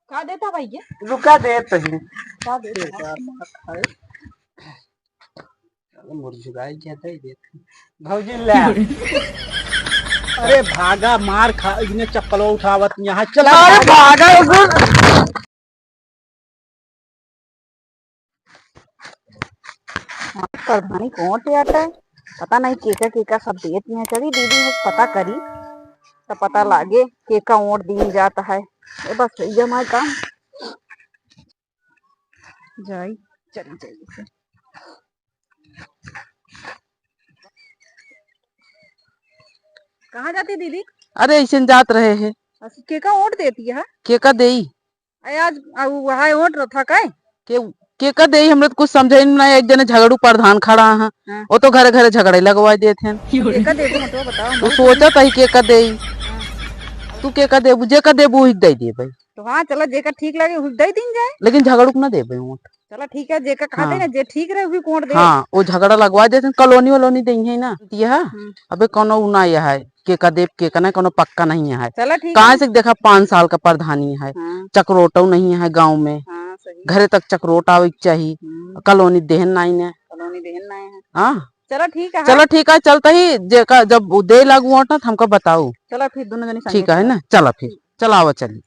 का देता भाई ये? रुका दे तही का देता? मुर्जुगाई क्या दे देते भौजी ले अरे भागा मार खा इन्हें चप्पलों उठावत यहाँ चला। अरे भागा प्रधानी कौन थे आता है? पता नहीं केका सब देती हैं। चली दीदी ने पता करी तो पता लागे केका वोट दी जाता है। ये बस ये हमारे काम जाई चली जाइए से। कहाँ जाती दीदी? अरे ऐसे जात रहे हैं केका वोट देती है के का देई आज वहाँ वोट था का के का देई हमरे तो कुछ समझे नहीं। एक जने झगड़ू प्रधान खड़ा है वो तो घरे घरे झगड़े लगवा देते हैं। केका देबो मत बताओ। तू सोचा था के का देई तू के का देबू जे का देबू ही दे दे भाई। तो हाँ चलो जेका ठीक लगे उस दे दिन जाए लेकिन झगड़ू को ना दे भाई वोट। चलो ठीक है जेका कहते हैं ना जे ठीक रहे भी वोट दे। हाँ वो झगड़ा लगवा देते कॉलोनी वालोनी देंगे है ना ये अबे कोनो उना यह है के का देव के का ना कोनो पक्का नहीं है। चलो ठीक कहाँ से देखा 5 साल का प्रधानी है। चक्रोटो नहीं है गांव में। घरे तक चक्रोट आवे चाहिए कॉलोनी देहन नहीं है। कॉलोनी देहन नहीं है। हाँ चलो ठीक है। चलो ठीक है चलता ही जेका जब दे लागू वोट ना हमको बताओ। चलो फिर दोनों जने ठीक है ना चलो फिर चलाओ चलिए।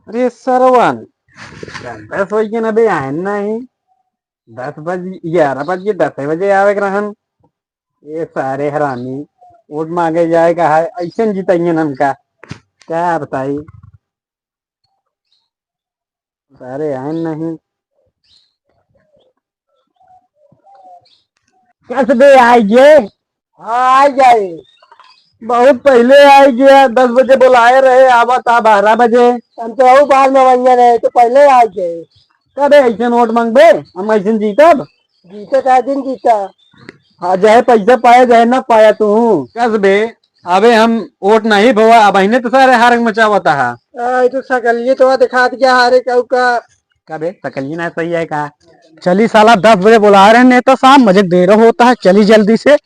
अरे सरवन 10 बजे न बे आए नहीं 10 बजे 11 बजे 10 बजे आवे रहन। ये सारे हरामी वोट मांगे जाएगा है ऐसे जीतेंगे हमका क्या बताई। सारे आए नहीं कैसे बे आएंगे। हाँ आ जाए बहुत पहले आ गया 10 बजे बुलाए रहे आवा था 12 बजे हम तो बाहर में बन रहे तो पहले आ गए। कब ऐसे नोट मांगबे हम ऐसे जीतब जीते का दिन जीता। हाँ जाए पैसा पाया जाए ना पाया तू कस बे अबे हम वोट नहीं भवा अब इन्हें तो सारे हारंग मचावता है। तो सकलिए तो दिखा दिया हारे का कबे सकलिए ना सही है का चली साला 10 बजे बुला रहे हैं तो शाम मुझे देर होता है चली जल्दी से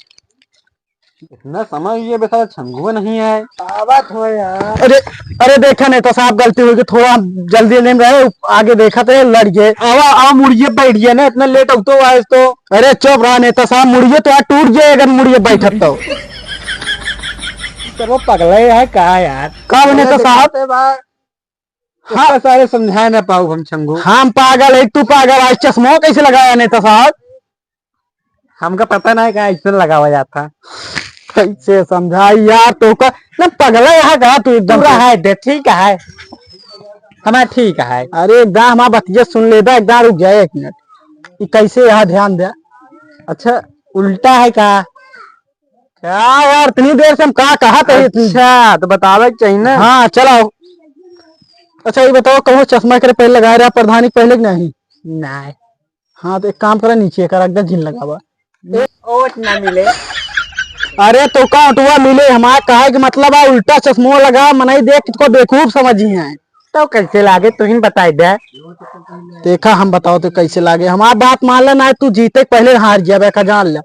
इतना समय ये बेचारा छंगुआ नहीं है। बात हो यार अरे अरे देखा नहीं तो साहब गलती हुई थोड़ा जल्दी नहीं रहे आगे देखा तो लड़ गए आवा मुड़िए बैठ गया ना इतना लेट अब तो आए तो। अरे चुप रहा नहीं तो साहब मुड़िए तो टूट जाए अगर मुड़िए बैठा तो वो पगला है कहा यार कब नहीं तो साहब हाँ सारे समझा ना पाऊ हम छंगू हम पागल है तू पागल आज चश्मा कैसे लगाया नहीं तो साहब हमका पता नहीं क्या ऐसे लगा हुआ जाता कैसे समझाई यार तो का ना पगला यहाँ कहा तू एकदम है दे ठीक है हमारा ठीक है। अरे एकदम हमारा बतिया सुन लेता एकदम रुक जाए 1 मिनट कैसे यहाँ ध्यान दे। अच्छा उल्टा है का क्या यार इतनी देर से हम कहा था। अच्छा तो बतावे चाहिए ना। हाँ चलाओ। अच्छा ये बताओ कहूँ चश्मा करे पहले लगाए रहा प्रधानी पहले नहीं नहीं। हाँ तो एक काम करा नीचे कर एकदम झिल लगा हुआ वोट ना मिले। अरे तो का ऑटुआ मिले हमारा कहा कि मतलब है उल्टा चश्मा लगा मनाई देख को बेवकूफ समझी है तो कैसे लागे तू ही बताई दे। देखा हम बताओ तो कैसे लागे हमारा बात मान लेना है तू जीते पहले हार गया बेका जान ले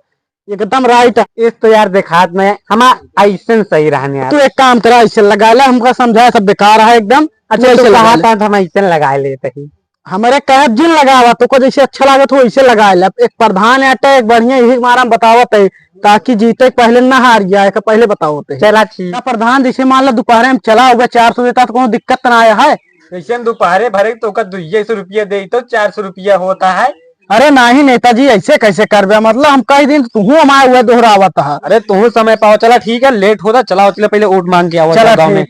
एकदम राइट है। इस तो यार देखात में हमारा ऐसे सही रहने तू एक काम करा ऐसे लगा ले हमका समझाया सब बेकार है एकदम। अच्छा ऐसे लगा था हम ऐसे लगा लेते ही हमारे कह जिन लगावा तो को जैसे अच्छा लगे तो वैसे लगा ले। एक प्रधान आटे एक बढ़िया यही हमारा बतावत है ताकि जीते पहले ना हार गया है पहले बताओ चला ठीक प्रधान जैसे मान लो दोपहर में चला होगा 400 देता तो कोई दिक्कत ना आया है। जैसे हम दोपहर भरे तो 200 रुपया दे तो 400 रुपया होता है। अरे नहीं नेताजी ऐसे कैसे करबे मतलब हम कई दिन तू हमारे हुए दोहरावत है। अरे तू समय पाओ चला ठीक है लेट होता चला चले पहले वोट मांग के आओ गाँव में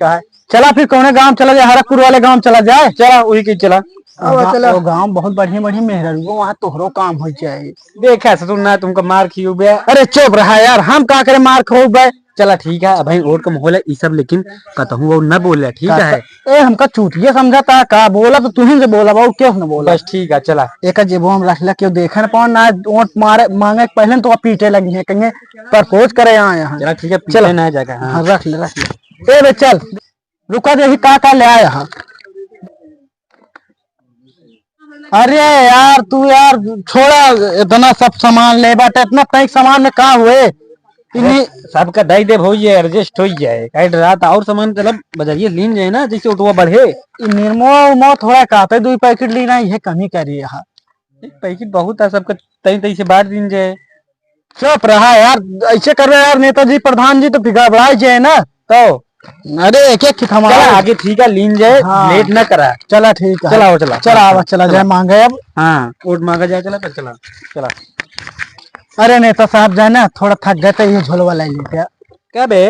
चला फिर कौन गाँव चला जाए हरकपुर वाले गाँव चला जाए चला वही की चला गाँव बहुत बढ़िया बढ़िया मेहर वहाँ तोहरो काम हो जाए देखा तू ना तुमको मार खियो बे। अरे चुप रहा यार हम क्या करे मार खो बे। चला ठीक है भाई वोट का माहौल है ये सब लेकिन कहूँ वो न बोले ठीक है। ए हमका चूतिया समझा का बोला तो तुम्हें से बोला वो क्यों न बोला बस ठीक है चला एक जेबो हम रख ला क्यों देखे न पाओ ना वोट मारे मांगे पहले तो पीटे लगी है कहीं प्रपोज करे यहाँ चला ठीक है चला ना जगह रख ले ए चल रुका दे का ले आया अरे यार तू यार छोड़ा इतना सब सामान ले बाटे इतना पैक सामान में कहा हुए सबका दई दे भौजी एडजस्ट हो जाए कई रात और सामान मतलब बजाइए लीन जाए ना जैसे उठवा बढ़े निर्मो उमो थोड़ा कहते 2 पैकेट लेना ये कमी करिए यहाँ पैकेट बहुत है सबका तई तई से बांट दिन जाए चुप रहा यार ऐसे कर रहे यार नेताजी प्रधान जी तो फिर गड़बड़ा जाए ना तो अरे एक एक हमारा आगे ठीक है लीन जाए लेट ना करा चला ठीक है चला चला चला आवा चला जाए मांगे अब हाँ वोट मांगा जाए चला फिर चला चला अरे नेता साहब जाए ना थोड़ा थक गए तो ये झोलवा ले लेते क्या बे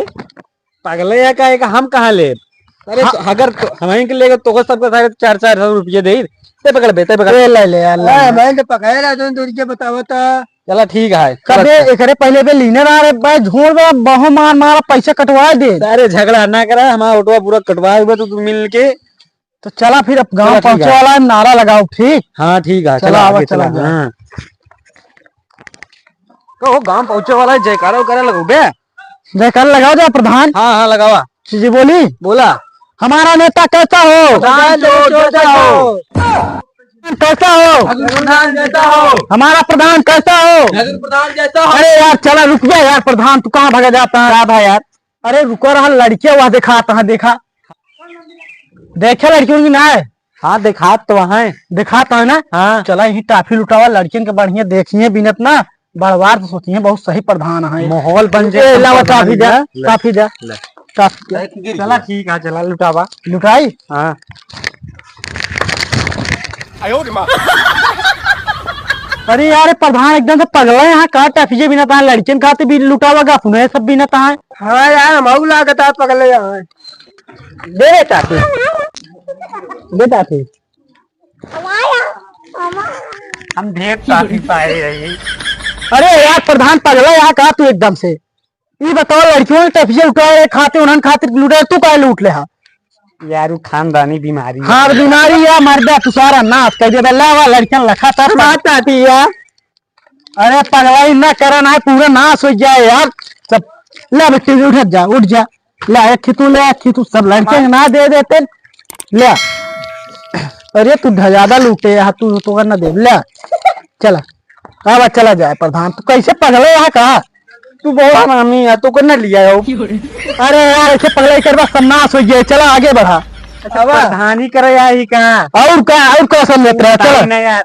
पागल है का हम कहाँ ले अरे अगर हमारे के लेगा तो सबका सारे 400 रुपये दे पकड़ बेते पकड़ ले ले मैं तो पकड़ तो दूर के बताओ तो चला ठीक है कबे एकरे पहले पे लीने रहा रे भाई झूठ में बहु मार मारा पैसा कटवा दे अरे झगड़ा ना करा हमारा ऑटो पूरा कटवा हुआ तो तू मिल के तो चला फिर अब गांव पहुंचे वाला नारा लगाओ ठीक हाँ ठीक है चला आगे चला कहो गांव पहुंचे वाला है जयकारा करे लगो बे जयकारा लगाओ जा प्रधान हाँ हाँ लगावा जी बोली बोला हमारा नेता कैसा हो कैसा हो हमारा प्रधान कैसा हो प्रधान जैसा हो अरे यार चला रुक गया यार प्रधान तू कहाँ भागा जाता है भाई यार अरे रुको रहा लड़कियां वहां दिखाता है देखा देखे लड़कियों की ना है हाँ दिखा तो वहां दिखाता है ना हाँ चला यही टाफी लुटावा लड़कियों के बढ़िया देखिए बिनत ना बड़वार तो सोचिए बहुत सही प्रधान है माहौल बन जाए काफी जा काफी जा चला ठीक है चला लुटावा लुटाई हाँ अरे यार प्रधान एकदम से पगला यहाँ कहा टफिजे बिना था लड़कियन खाते भी लुटावा गा सुने सब बिना था हाँ यार हम लागत है पगले यहाँ दे टाफी दे टाफी हम ढेर टाफी पाए रही अरे यार प्रधान पगला यहाँ कहा तू एकदम से ये बताओ लड़कियों ने टफिजे लुटाए खाते उन्होंने खातिर लुटाए तू क्या लूट ले यार खानदानी बीमारी हाँ बीमारी या मर्दा तू सारा नाश कर दे लड़कियां लखा था बात आती यार अरे पगलाई ना करा ना पूरा नाश हो जाए यार सब ले बच्चे उठ जा ले तू सब लड़के ना दे देते ले अरे तू ज्यादा लूटे यार तू तो करना दे ले चला अब चला जाए प्रधान तू कैसे पगले यहाँ कहा तू बहुत मामी है तू करना लिया अरे यार ऐसे पगले कर नाश हो गया चला आगे बढ़ा प्रधानी करे यार कहाँ और क्या सब लेते रहा चलो यार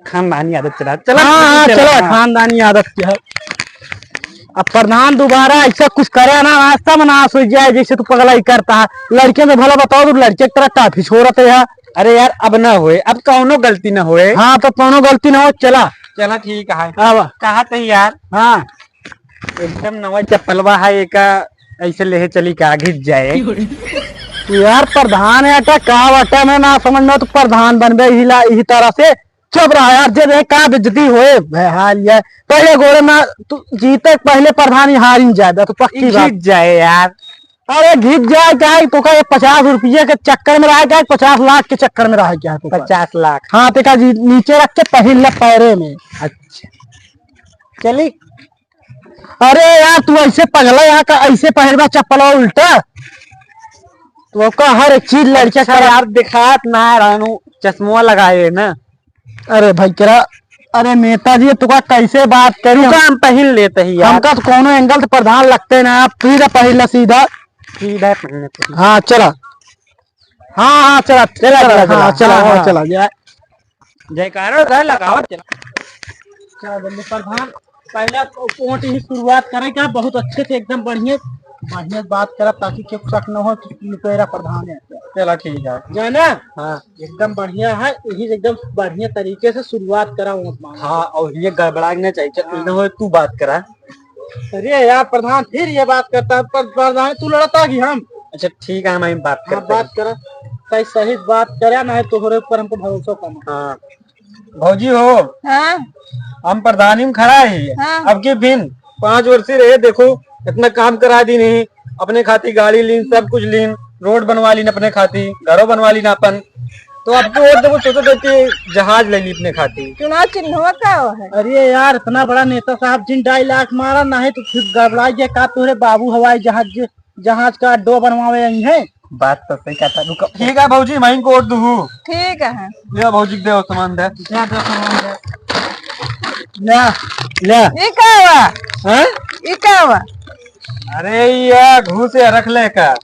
खानदानी आदत चला चला हाँ चलो खानदानी आदत क्या है अब प्रधान दोबारा ऐसा कुछ करे ना रास्ता में नाश हो जाए जैसे तू पगलाई करता है लड़के में भला बताओ तू लड़के की तरह काफी छोड़ते है अरे यार अब ना होए अब कौनो गलती ना होए हाँ तो कौनो गलती ना हो चला चला ठीक है कहा थे यार हाँ एकदम नवा चप्पलवा है एक ऐसे ले चली का घिस जाए यार प्रधान है कहा वाटा में ना समझना तो प्रधान बन गए इसी तरह से चुप रहा यार जब का बेइज्जती होए हाल ये पहले गोरे में तू जीते पहले प्रधान हार ही जाए तो पक्की जीत जाए यार अरे घिस जाए क्या तो का 50 रुपये के चक्कर में रहा क्या 50 लाख के चक्कर में रहा क्या 50 लाख हाँ तो का नीचे रख के पहले पैरे में अच्छा चली अरे यार तू ऐसे पगला यहाँ का ऐसे पहरवा चप्पल उल्टा तो का हर एक चीज लड़के का यार दिखात ना रानू चश्मा लगाए ना अरे भाई करा अरे नेताजी तुका कैसे बात करी हम पहन लेते ही हमका तो कोनो एंगल से प्रधान लगते ना आप सीधा पहला सीधा हाँ चला हाँ चला चला चला चला जयकारा लगाओ चला प्रधान पहले पोट ही शुरुआत करे क्या बहुत अच्छे से एकदम बढ़िया बढ़िया बात करा ताकि क्यों शक न हो तेरा प्रधान है चला ठीक है जाना हाँ एकदम बढ़िया है यही एकदम बढ़िया तरीके से शुरुआत करा हाँ और ये गड़बड़ाना चाहिए तू बात करा अरे यार प्रधान फिर ये बात करता है प्रधान तू लड़ता कि हम अच्छा ठीक है मैं बात करा सही बात करा ना तोहरे ऊपर हमको भरोसा कम हाँ भौजी हो हाँ? हम प्रधानी में खड़ा है हाँ? अब की फिर 5 वर्ष से रहे देखो इतना काम करा दी नहीं अपने खाती गाड़ी लीन सब कुछ लीन रोड बनवा ली अपने खाती घरों बनवा ली अपन तो आपको और देखो सोचो कि जहाज ले ली अपने खाती चुनाव चिन्ह का है अरे यार इतना बड़ा नेता साहब जिन 2.5 लाख मारा ना है तो फिर गड़बड़ा गया का तोरे बाबू हवाई जहाज का अड्डो बनवावे है बात तो सही कहता रुको। ठीक है भौजी मैं को दूँ। ठीक है ले भौजी दे सामान दे। ले ले ये क्या हुआ हैं? ये क्या हुआ अरे ये घूस से रख ले का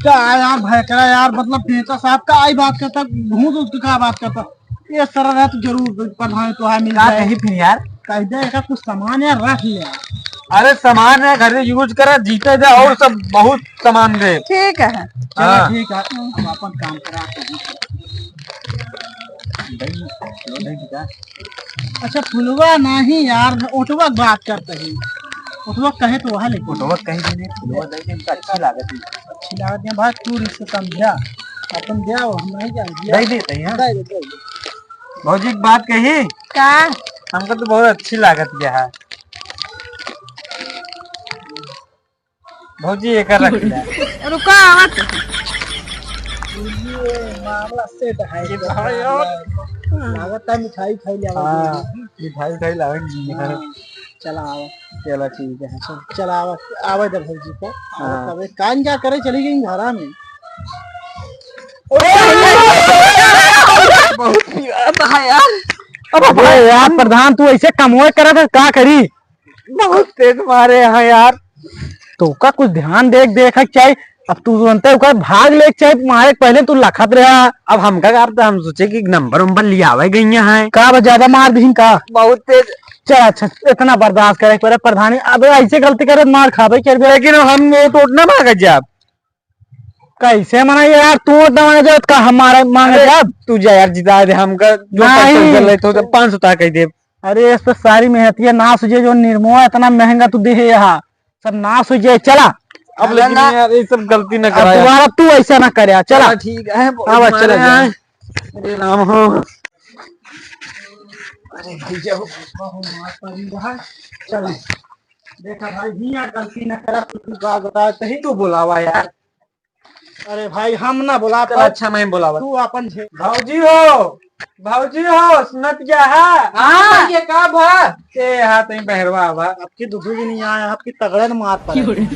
क्या यार भयकरा यार मतलब नेता साहब का आई बात करता घूस उसकी क्या बात करता ये सरल है तो जरूर प्रधान तो है मिल जाए कहीं फिर यार कह दे का कुछ सामान यार रख ले। अरे सामान है घर यूज करे जीते दे और सब बहुत सामान दे। ठीक है चलो ठीक है हम अपन काम कराते हैं। अच्छा फुलवा नहीं यार ओटवा बात करते हैं ओटवा कहे तो वहाँ लेकिन फोटो कहीं भी नहीं फुलवा दे के इनका अच्छी लागत है। अच्छी लागत है भाई तू इससे समझा अपन दिया हम नहीं जाएंगे दे देते हैं भौजी एक बात कही क्या हमको तो बहुत अच्छी लागत गया है भौजी एक रख ले। रुका मत मामला सेट है लागत है मिठाई खाई ले मिठाई खाई लावेंगे। चला आवा चलो ठीक है चला आवा आवा इधर भौजी को तब कान क्या करे चली गई घरा में अब यार प्रधान तू ऐसे कमोए करा था क्या करी बहुत तेज मारे हैं यार तो का कुछ ध्यान देख देख चाहिए। अब तू सुनते हो भाग ले चाहिए तुम्हारे पहले तू लखत रहा अब हम का करते हम सोचे कि नंबर वंबर लिया गई है का ज्यादा मार दी का बहुत तेज। चल अच्छा इतना बर्दाश्त करे पर प्रधानी अब ऐसे गलती करे मार खा भाई लेकिन हम वो तोड़ना मांगे जब कैसे मना यार तू मांगे जब का हमारा मांगे जब तू जा यार जिता दे हमका जो तो 500 तक कह दे। अरे इस पर सारी मेहनतिया ना सुझे जो निर्मोह इतना महंगा तू दे यहाँ सब ना सुझे चला अब लेकिन यार ये सब गलती न करा दोबारा तू ऐसा ना करे चला ठीक है अब चला अरे राम हो अरे भैया चल देखा भाई भी यार गलती न करा तू बात बता सही तू बुलावा यार। अरे भाई हम ना बुला चल अच्छा मैं बुलावा तू अपन भाऊजी हो सुनत क्या है हाँ ये का भा के हाथ में बहरवा बा आपकी दुधू भी नहीं आया आपकी तगड़े न मार पड़े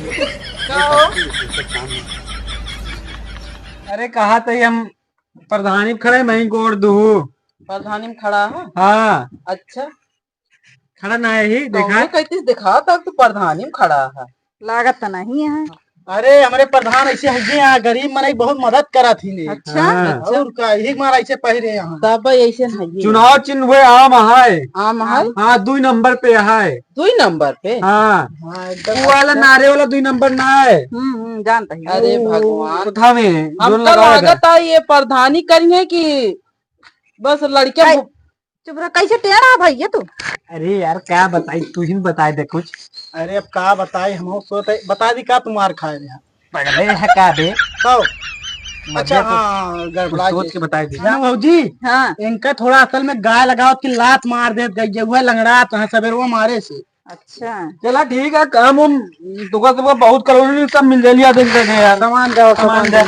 अरे कहा तो हम प्रधानी खड़े मैं गोड़ दू प्रधानी में खड़ा है। हाँ अच्छा खड़ा ना है ही देखा कहती दिखा तब तो प्रधानी में खड़ा है लागत तो नहीं है। अरे हमारे प्रधान ऐसे है यहाँ गरीब मन बहुत मदद करा थी ने अच्छा और का ही मारा ऐसे पहरे यहाँ तब ऐसे नहीं चुनाव चिन्ह हुए आम है आम है हाँ 2 नंबर पे है 2 नंबर पे हाँ एकदम वो वाला नारे वाला 2 नंबर ना है जानता ही अरे भगवान था में जो हमको लागत है ये प्रधानी करी है कि बस लड़के चुप रह कैसे टेढ़ा है भैया तू। अरे यार क्या बताई तू ही बता दे कुछ। अरे अब का बताई हम सोते बता दी का तुम्हार खाए रहे पगले है का बे कहो अच्छा हाँ गड़बड़ा सोच के बता दे भाजी हाँ इनका थोड़ा असल में गाय लगाओ कि लात मार दे गई हुआ लंगड़ा तो है सवेर वो मारे से अच्छा चला ठीक है काम हम तुका तुका बहुत करोड़ सब मिल जाए देख यार सामान दो सामान दे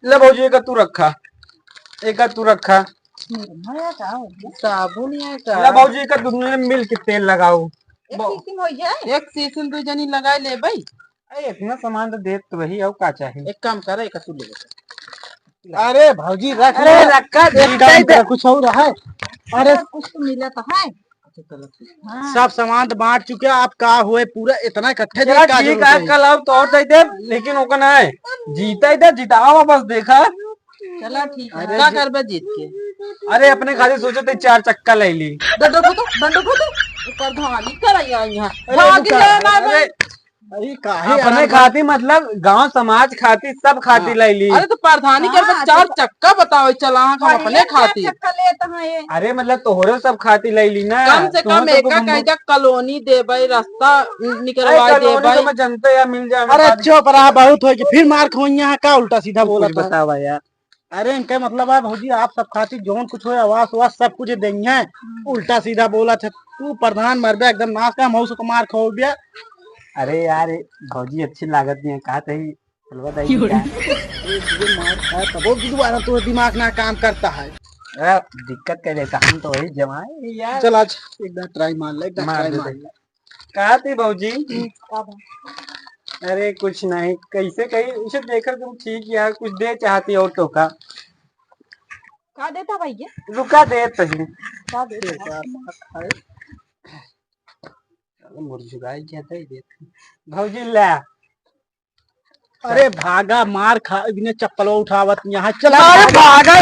ले भौजी का तू रखा एक तू रखा साबुन है ले भौजी का दुनिया में मिल के तेल लगाओ एक सीसन 2 जनी लगाए ले भाई। अरे इतना सामान तो दे तो वही और का चाहिए एक काम कर एक तू ले अरे भौजी रख अरे रखा कुछ और है अरे कुछ तो मिला तो है। सब सामान तो बांट चुके आप का हुए पूरा इतना इकट्ठे चला ठीक है कल अब तो और दे दे लेकिन ओका ना है जीता ही दे जितावा बस देखा चला ठीक है क्या करबे जीत के। अरे अपने खाली सोचे थे 4 चक्का ले ली दंडो प्रधानी कराया यहाँ अरे काहे अपने खाती मतलब गांव समाज खाती सब खाती ले ली। अरे तो प्रधानी करबे 4 चक्का बताओ चला हम अपने खाती अरे मतलब तोहरे सब खाती ले ली ना कम से कम एक कह कॉलोनी देबे रास्ता निकलवा देबे मैं जनता या मिल जाए। अरे चुप रहा बहुत हो फिर मार खो यहाँ का उल्टा सीधा बोला बतावा यार। अरे इनका मतलब है भौजी आप सब खाती जोन कुछ हो आवास वास सब कुछ देंगे उल्टा सीधा बोला था तू प्रधान मरबे एकदम नाश का मौसम को मार खो गया। अरे यार भौजी अच्छी लागत नहीं है कहा तही दोबारा तो दिमाग ना काम करता है दिक्कत कर लेता हम तो वही जमाए यार। चल आज एकदम ट्राई मार ले एकदम ट्राई मार ले कहा थी भौजी अरे कुछ नहीं, कैसे कहीं उसे देखकर तुम ठीक यार कुछ दे चाहती हो तो का। का देता भैया? रुका दे तही। का देता? मुरझुगाई जाता ही देते भौजी ला। अरे भागा मार खा, इन्हें चप्पल उठावत यहाँ चला। अरे भागा